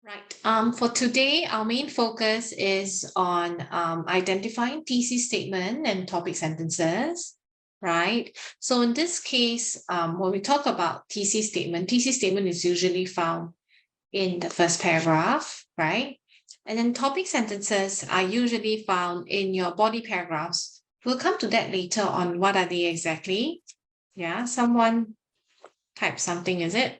Right. For today, our main focus is on identifying thesis statement and topic sentences, right? So in this case, when we talk about thesis statement is usually found in the first paragraph, right? And then topic sentences are usually found in your body paragraphs. We'll come to that later on what are they exactly. Yeah, someone type something, is it?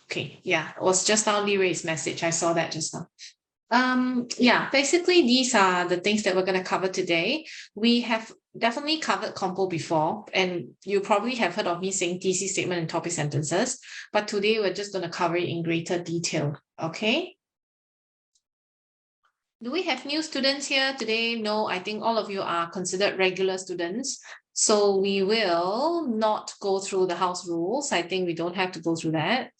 Okay, yeah, it was just now Lee Ray's message. I saw that just now. Yeah, basically these are the things that we're going to cover today. We have definitely covered compo before, and you probably have heard of me saying thesis statement and topic sentences, but today we're just going to cover it in greater detail. Okay. Do we have new students here today? No, I think all of you are considered regular students. So we will not go through the house rules. I think we don't have to go through that.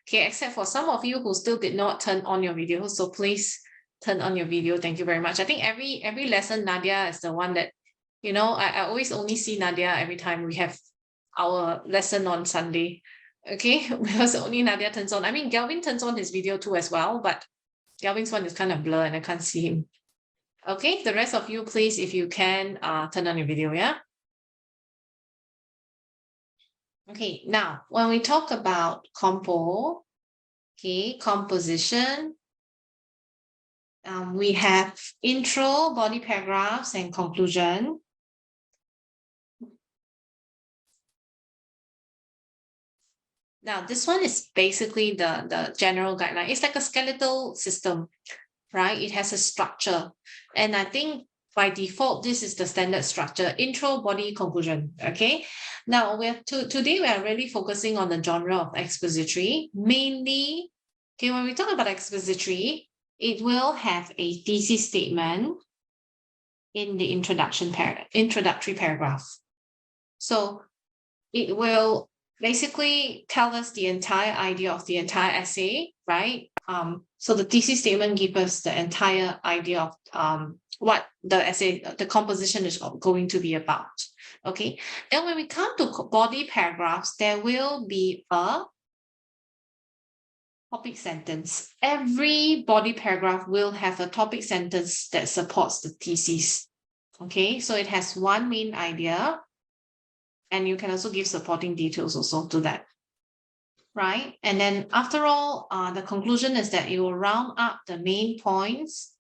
Okay, except for some of you who still did not turn on your video. So please turn on your video. Thank you very much. I think every lesson, Nadia is the one that, I always only see Nadia every time we have our lesson on Sunday. Okay, because only Nadia turns on. I mean, Galvin turns on his video too as well, but Galvin's one is kind of blurred and I can't see him. Okay, the rest of you, please, if you can, turn on your video, yeah? Okay, now, when we talk about compo, okay, composition, we have intro, body paragraphs, and conclusion. Now, this one is basically the general guideline. It's like a skeletal system, right? It has a structure. And I think by default, this is the standard structure, intro, body, conclusion, okay? Now, today we are really focusing on the genre of expository, mainly, okay, when we talk about expository, it will have a thesis statement in the introductory paragraph. So it will basically tell us the entire idea of the entire essay, right? So the thesis statement gives us the entire idea of what the essay, the composition is going to be about. Okay. Then when we come to body paragraphs, there will be a topic sentence. Every body paragraph will have a topic sentence that supports the thesis. Okay. So it has one main idea, and you can also give supporting details also to that. Right. And then after all, the conclusion is that it will round up the main points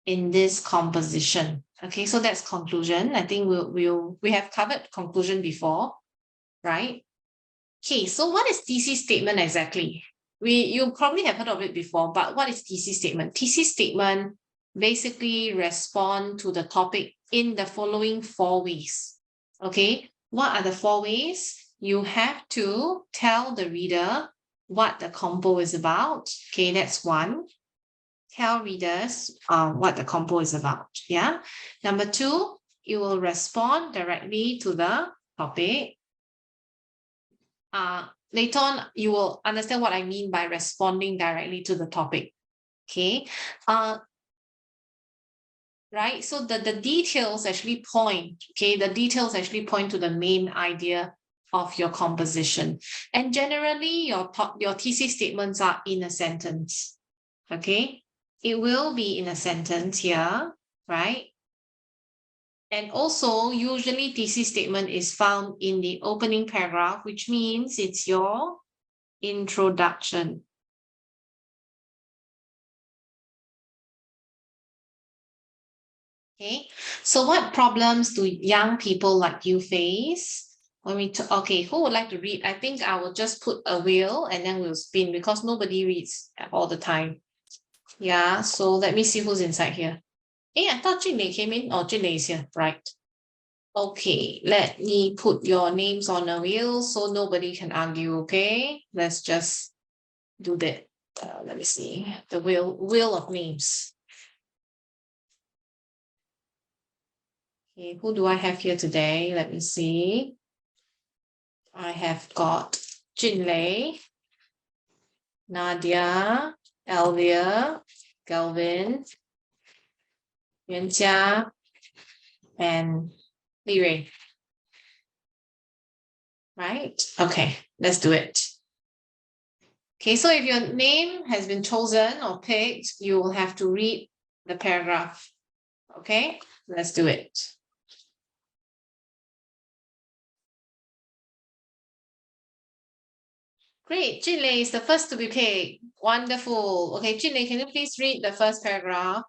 in this composition. Okay, so that's conclusion. I think we have covered conclusion before, right? Okay, so what is thesis statement exactly? You probably have heard of it before, but what is thesis statement? Thesis statement basically respond to the topic in the following 4 ways. Okay, what are the 4 ways? You have to tell the reader what the compo is about. Okay, that's one. Tell readers what the compo is about. Yeah. Number 2, you will respond directly to the topic. Later on, you will understand what I mean by responding directly to the topic. Okay. Right. So the details actually point. Okay. The details actually point to the main idea of your composition. And generally, your thesis statements are in a sentence. Okay. It will be in a sentence here, right? And also, usually thesis statement is found in the opening paragraph, which means it's your introduction. Okay, so what problems do young people like you face? When we okay, who would like to read? I think I will just put a wheel and then we'll spin because nobody reads all the time. Yeah, so let me see who's inside here. Hey, I thought Jinlei came in. Oh, Jinlei is here, right? Okay, let me put your names on a wheel so nobody can argue, okay? Let's just do that. Let me see, the wheel of names. Okay, who do I have here today? Let me see. I have got Jinlei, Nadia, Elvia, Galvin, Yuanjia, and Li Ray. Right? Okay, let's do it. Okay, so if your name has been chosen or picked, you will have to read the paragraph. Okay, let's do it. Great, Junlei is the first to be picked. Wonderful. Okay, Junlei, can you please read the first paragraph?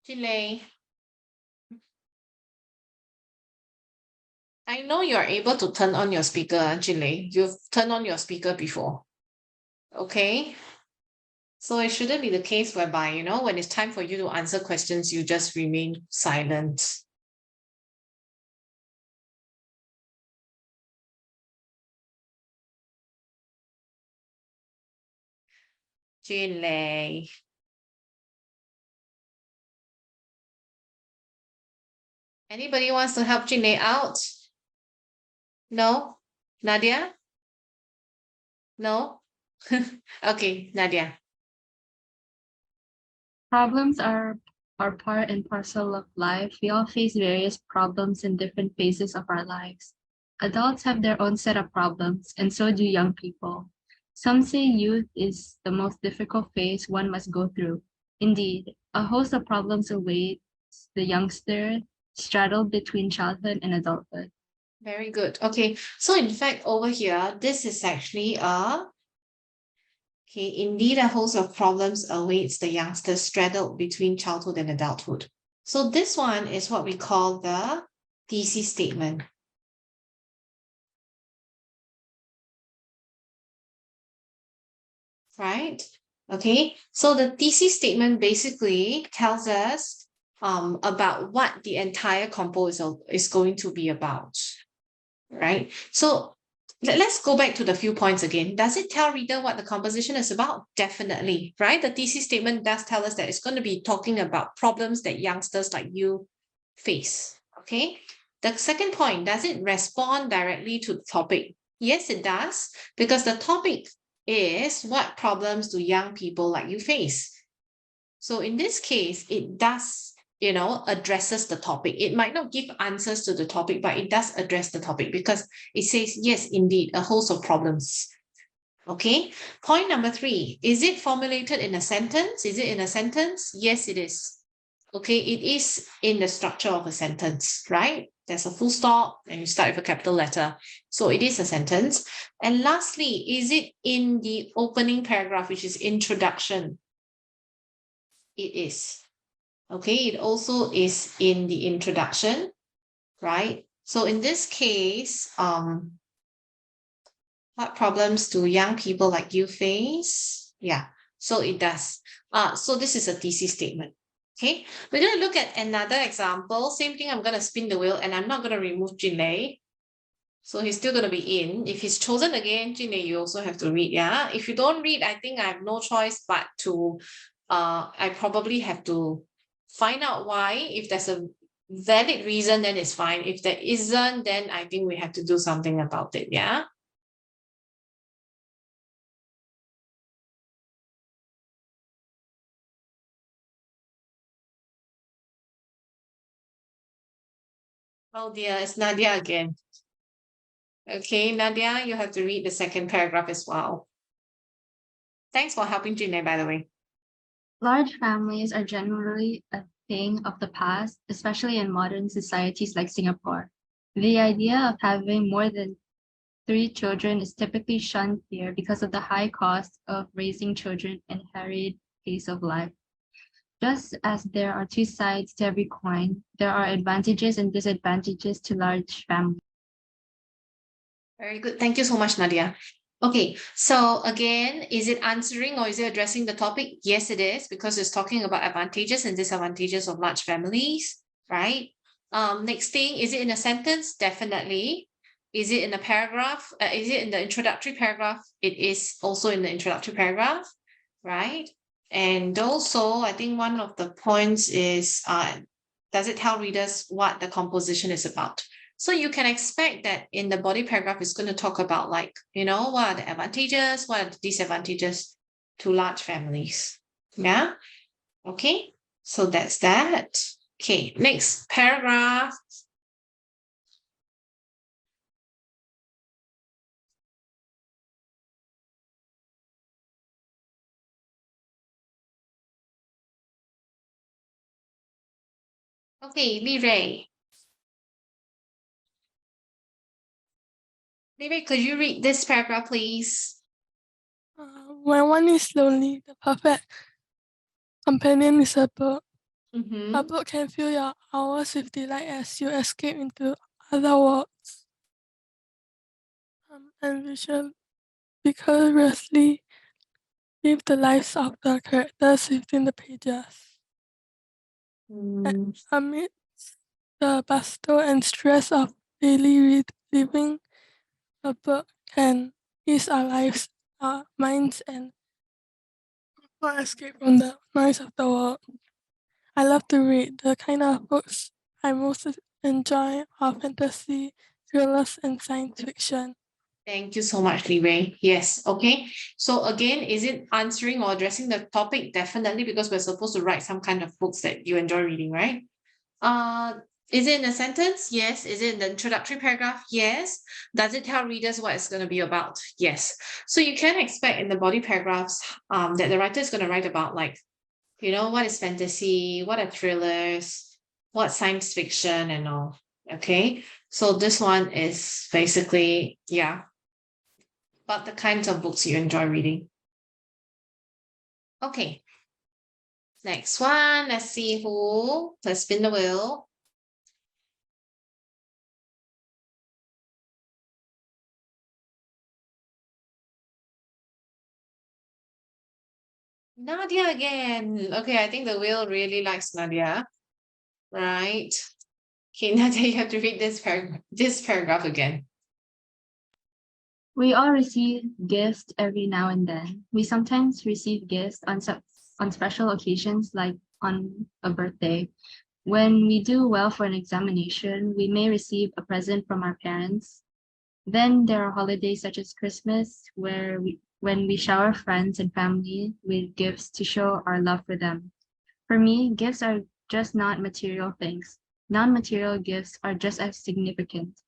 Junlei, I know you're able to turn on your speaker, Junlei. You've turned on your speaker before. Okay. So it shouldn't be the case whereby, you know, when it's time for you to answer questions, you just remain silent. Junlei. Anybody wants to help Junlei out? No? Nadia? No? Okay, Nadia. Problems are part and parcel of life. We all face various problems in different phases of our lives. Adults have their own set of problems, and so do young people. Some say youth is the most difficult phase one must go through. Indeed, a host of problems awaits the youngster straddled between childhood and adulthood. Very good. Okay, so in fact, over here, this is actually okay, indeed, a host of problems awaits the youngster straddled between childhood and adulthood. So this one is what we call the thesis statement. Right? Okay, so the thesis statement basically tells us about what the entire compo is going to be about. Right? So let's go back to the few points again. Does it tell reader what the composition is about? Definitely, right? The thesis statement does tell us that it's going to be talking about problems that youngsters like you face, okay? The second point, does it respond directly to the topic? Yes, it does, because the topic is what problems do young people like you face? So in this case, it does, you know, addresses the topic. It might not give answers to the topic, but it does address the topic because it says, yes, indeed, a host of problems. Okay. Point number 3, is it formulated in a sentence? Is it in a sentence? Yes, it is. Okay, it is in the structure of a sentence, right? There's a full stop and you start with a capital letter. So it is a sentence. And lastly, is it in the opening paragraph, which is introduction? It is. Okay, it also is in the introduction, right? So in this case, what problems do young people like you face? Yeah, so it does. So this is a thesis statement. Okay, we're going to look at another example. Same thing, I'm going to spin the wheel and I'm not going to remove Junlei. So he's still going to be in. If he's chosen again, Junlei, you also have to read, yeah? If you don't read, I think I have no choice but to, I probably have to find out why. If there's a valid reason, then it's fine. If there isn't, then I think we have to do something about it, yeah? Oh dear, it's Nadia again. Okay, Nadia, you have to read the second paragraph as well. Thanks for helping Junlei, by the way. Large families are generally a thing of the past, especially in modern societies like Singapore. The idea of having more than 3 children is typically shunned here because of the high cost of raising children and harried pace of life. Just as there are two sides to every coin, there are advantages and disadvantages to large families. Very good. Thank you so much, Nadia. Okay, so again, is it answering or is it addressing the topic? Yes, it is, because it's talking about advantages and disadvantages of large families, right? Next thing, is it in a sentence? Definitely. Is it in a paragraph? Is it in the introductory paragraph? It is also in the introductory paragraph, right? And also, I think one of the points is, does it tell readers what the composition is about? So you can expect that in the body paragraph, it's going to talk about, like, you know, what are the advantages, what are the disadvantages to large families. Yeah. Okay, so that's that. Okay, next paragraph. Okay, Li Rei. Li Rei, could you read this paragraph, please? When one is lonely, the perfect companion is a book. Mm-hmm. A book can fill your hours with delight as you escape into other worlds and vigorously live the lives of the characters within the pages. Mm. Amidst the bustle and stress of daily living, a book can ease our lives, our minds, and escape from the noise of the world. I love to read. The kind of books I most enjoy are fantasy, thrillers, and science fiction. Thank you so much, Li Wei. Yes, okay. So again, is it answering or addressing the topic? Definitely, because we're supposed to write some kind of books that you enjoy reading, right? Is it in a sentence? Yes. Is it in the introductory paragraph? Yes. Does it tell readers what it's going to be about? Yes. So you can expect in the body paragraphs that the writer is going to write about, like, what is fantasy, what are thrillers, what science fiction and all. Okay. So this one is basically, yeah, about the kinds of books you enjoy reading. Okay. Next one. Let's see who. Let's spin the wheel. Nadia again. Okay, I think the wheel really likes Nadia. Right. Okay, Nadia, you have to read this paragraph again. We all receive gifts every now and then. We sometimes receive gifts on special occasions like on a birthday. When we do well for an examination, we may receive a present from our parents. Then there are holidays such as Christmas, when we shower friends and family with gifts to show our love for them. For me, gifts are just not material things. Non-material gifts are just as significant.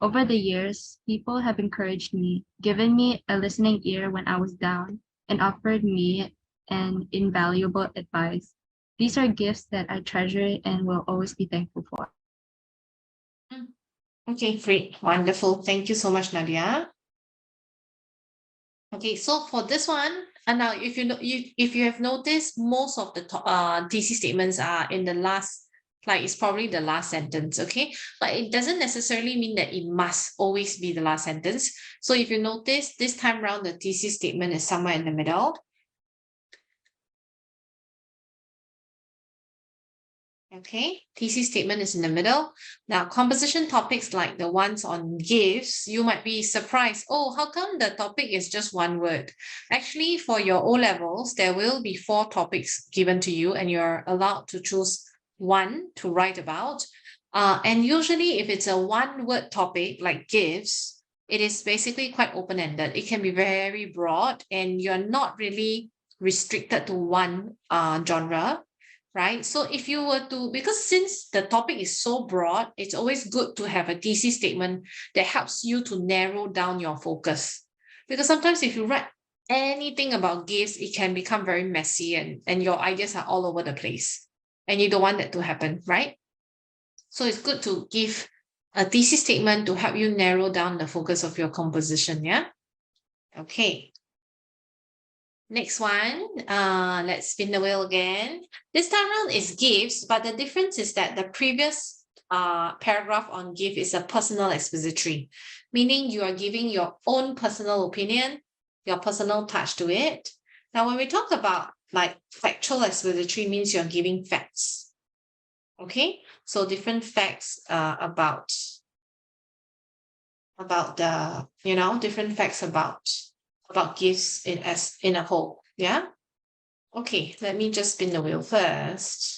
Over the years, people have encouraged me, given me a listening ear when I was down, and offered me an invaluable advice. These are gifts that I treasure and will always be thankful for. Okay, great. Wonderful. Thank you so much, Nadia. Okay, so for this one, and now if you have noticed, most of the thesis statements are in the last, like it's probably the last sentence, okay? But it doesn't necessarily mean that it must always be the last sentence. So if you notice, this time around, the thesis statement is somewhere in the middle. Okay, thesis statement is in the middle. Now, composition topics like the ones on gifts, you might be surprised. Oh, how come the topic is just one word? Actually, for your O-levels, there will be 4 topics given to you, and you're allowed to choose one to write about. And usually, if it's a one-word topic like gifts, it is basically quite open-ended. It can be very broad, and you're not really restricted to one genre. Right? So if you were to, because since the topic is so broad, it's always good to have a thesis statement that helps you to narrow down your focus. Because sometimes if you write anything about gifts, it can become very messy and your ideas are all over the place. And you don't want that to happen, right? So it's good to give a thesis statement to help you narrow down the focus of your composition, yeah? Okay. Next one, let's spin the wheel again. This time around is gifts, but the difference is that the previous paragraph on gift is a personal expository, meaning you are giving your own personal opinion, your personal touch to it. Now, when we talk about like factual expository, means you're giving facts. Okay, so different facts about the, different facts about gifts in a whole. Yeah. Okay, let me just spin the wheel first.